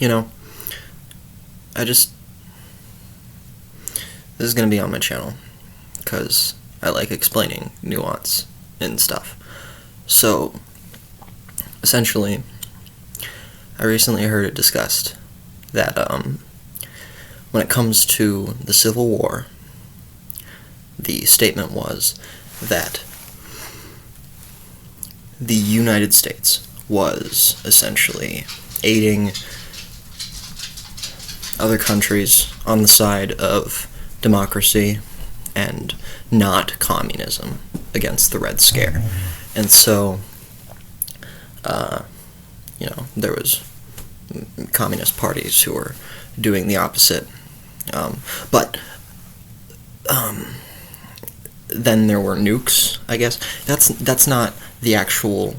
you know, this is going to be on my channel, because I like explaining nuance and stuff. So, essentially, I recently heard it discussed that, when it comes to the Civil War, the statement was that the United States was essentially aiding other countries on the side of democracy and not communism against the Red Scare. And so, there was communist parties who were doing the opposite. But then there were nukes, I guess. That's not the actual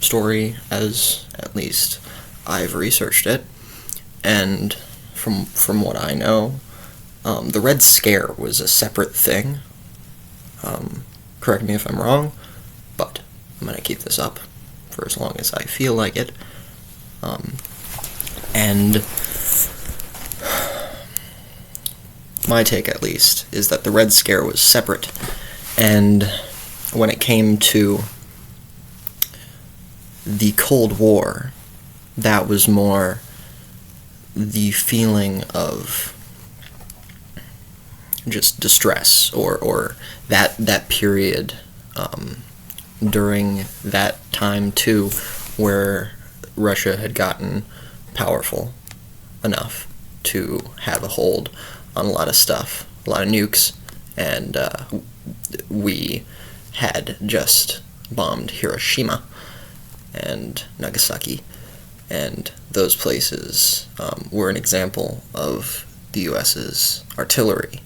story, as at least I've researched it. And from what I know, the Red Scare was a separate thing. Correct me if I'm wrong, but I'm going to keep this up for as long as I feel like it. And my take, at least, is that the Red Scare was separate, and when it came to the Cold War, that was more the feeling of just distress, or that period during that time too, where Russia had gotten powerful enough to have a hold on a lot of stuff, a lot of nukes, and we had just bombed Hiroshima and Nagasaki, and those places were an example of the U.S.'s artillery.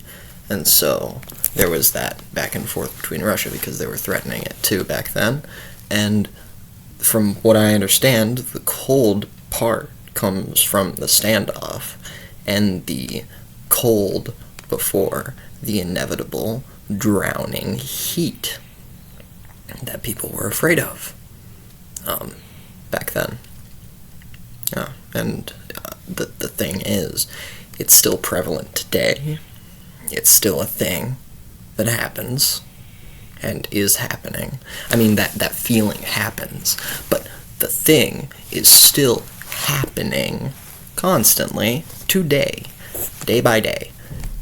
And so there was that back and forth between Russia, because they were threatening it too back then. And from what I understand, the cold part comes from the standoff, and the cold before the inevitable drowning heat that people were afraid of back then. And the thing is, it's still prevalent today. It's still a thing that happens and is happening. I mean, that feeling happens, but the thing is still happening constantly today, day by day.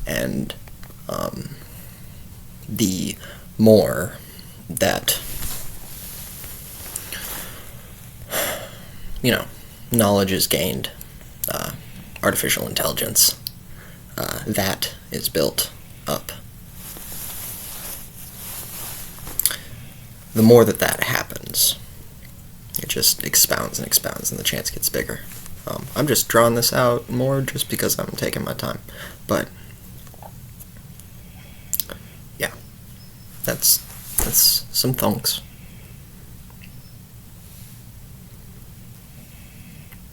And the more that, knowledge is gained, artificial intelligence, that is built up, the more that happens, it just expounds and expounds, and the chance gets bigger. I'm just drawing this out more just because I'm taking my time, but yeah, that's some thunks.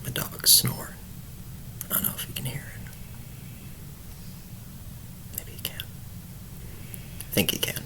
My dog's snoring. I don't know if you can hear it. Maybe you can. I think you can.